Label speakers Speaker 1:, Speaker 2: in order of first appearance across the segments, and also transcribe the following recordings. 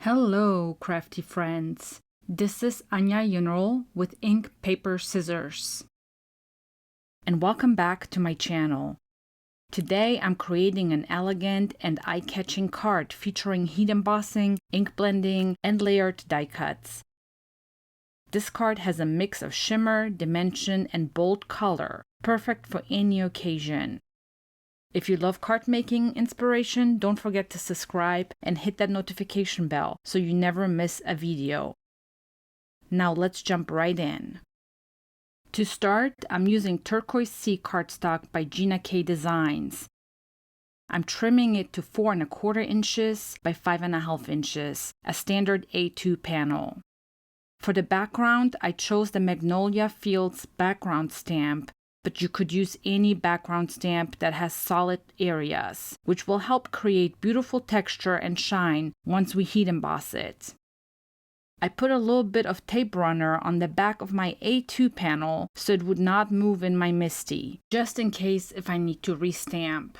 Speaker 1: Hello, crafty friends. This is Anya Yunrol with Ink, Paper, Scissors. And welcome back to my channel. Today I'm creating an elegant and eye-catching card featuring heat embossing, ink blending, and layered die cuts. This card has a mix of shimmer, dimension, and bold color, perfect for any occasion. If you love card making inspiration, don't forget to subscribe and hit that notification bell so you never miss a video. Now let's jump right in. To start, I'm using Turquoise Sea cardstock by Gina Designs. I'm trimming it to 4¼ inches by 5½ inches, a standard A2 panel. For the background, I chose the Magnolia Background Stamp, but you could use any background stamp that has solid areas, which will help create beautiful texture and shine once we heat emboss it. I put a little bit of tape runner on the back of my A2 panel so it would not move in my MISTI, just in case if I need to restamp.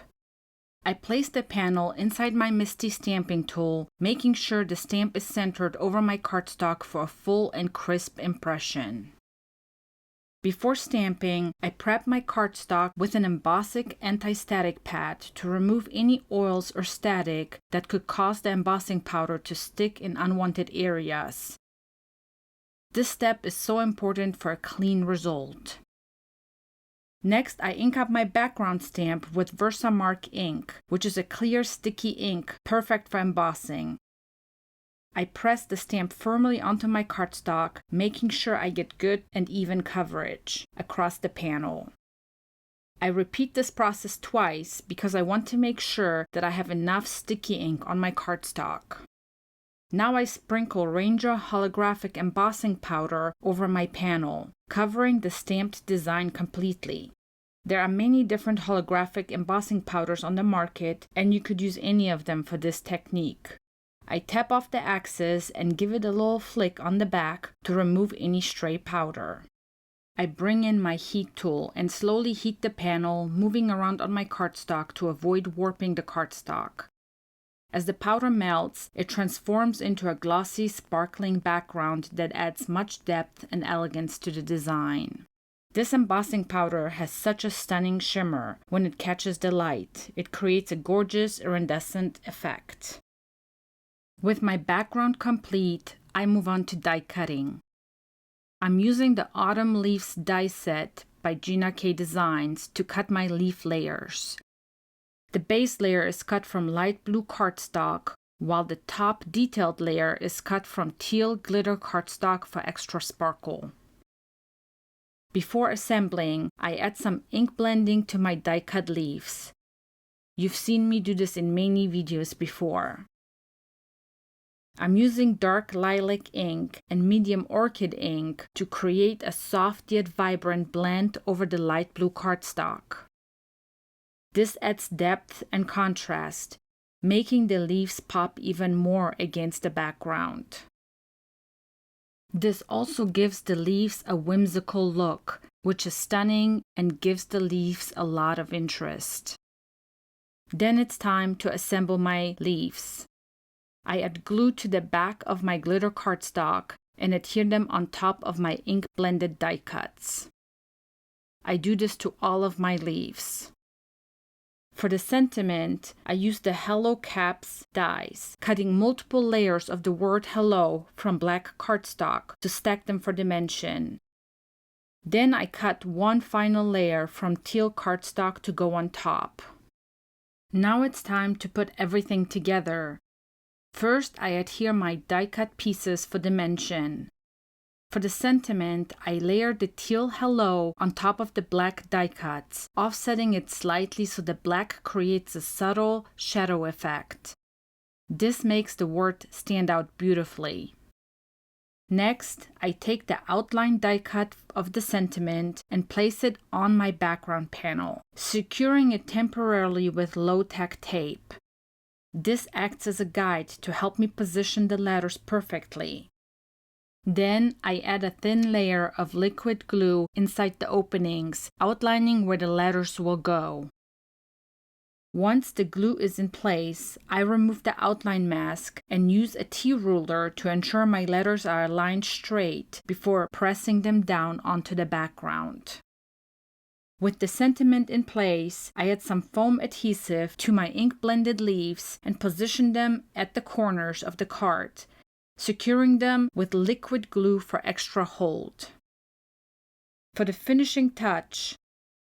Speaker 1: I placed the panel inside my MISTI stamping tool, making sure the stamp is centered over my cardstock for a full and crisp impression. Before stamping, I prep my cardstock with an Embossing anti-static pad to remove any oils or static that could cause the embossing powder to stick in unwanted areas. This step is so important for a clean result. Next, I ink up my background stamp with Versamark ink, which is a clear sticky ink perfect for embossing. I press the stamp firmly onto my cardstock, making sure I get good and even coverage across the panel. I repeat this process twice because I want to make sure that I have enough sticky ink on my cardstock. Now I sprinkle Ranger holographic embossing powder over my panel, covering the stamped design completely. There are many different holographic embossing powders on the market, and you could use any of them for this technique. I tap off the axis and give it a little flick on the back to remove any stray powder. I bring in my heat tool and slowly heat the panel, moving around on my cardstock to avoid warping the cardstock. As the powder melts, it transforms into a glossy, sparkling background that adds much depth and elegance to the design. This embossing powder has such a stunning shimmer when it catches the light. It creates a gorgeous iridescent effect. With my background complete, I move on to die cutting. I'm using the Autumn Leaves die set by Gina Designs to cut my leaf layers. The base layer is cut from light blue cardstock, while the top detailed layer is cut from teal glitter cardstock for extra sparkle. Before assembling, I add some ink blending to my die cut leaves. You've seen me do this in many videos before. I'm using dark lilac ink and medium orchid ink to create a soft yet vibrant blend over the light blue cardstock. This adds depth and contrast, making the leaves pop even more against the background. This also gives the leaves a whimsical look, which is stunning and gives the leaves a lot of interest. Then it's time to assemble my leaves. I add glue to the back of my glitter cardstock and adhere them on top of my ink blended die cuts. I do this to all of my leaves. For the sentiment, I use the Hello Caps dies, cutting multiple layers of the word hello from black cardstock to stack them for dimension. Then I cut one final layer from teal cardstock to go on top. Now it's time to put everything together. First, I adhere my die-cut pieces for dimension. For the sentiment, I layer the teal hello on top of the black die cuts, offsetting it slightly so the black creates a subtle shadow effect. This makes the word stand out beautifully. Next, I take the outline die cut of the sentiment and place it on my background panel, securing it temporarily with low-tack tape. This acts as a guide to help me position the letters perfectly. Then I add a thin layer of liquid glue inside the openings, outlining where the letters will go. Once the glue is in place, I remove the outline mask and use a T-ruler to ensure my letters are aligned straight before pressing them down onto the background. With the sentiment in place, I add some foam adhesive to my ink-blended leaves and position them at the corners of the card, securing them with liquid glue for extra hold. For the finishing touch,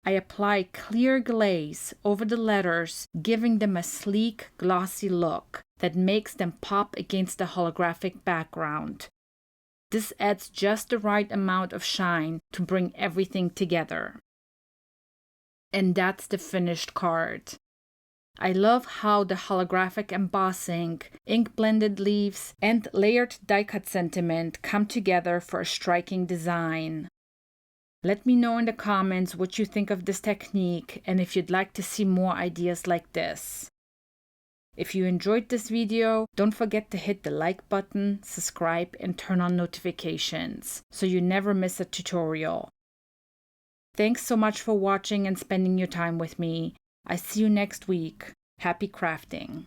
Speaker 1: I apply clear glaze over the letters, giving them a sleek, glossy look that makes them pop against the holographic background. This adds just the right amount of shine to bring everything together. And that's the finished card. I love how the holographic embossing, ink-blended leaves, and layered die-cut sentiment come together for a striking design. Let me know in the comments what you think of this technique and if you'd like to see more ideas like this. If you enjoyed this video, don't forget to hit the like button, subscribe, and turn on notifications so you never miss a tutorial. Thanks so much for watching and spending your time with me. I see you next week. Happy crafting!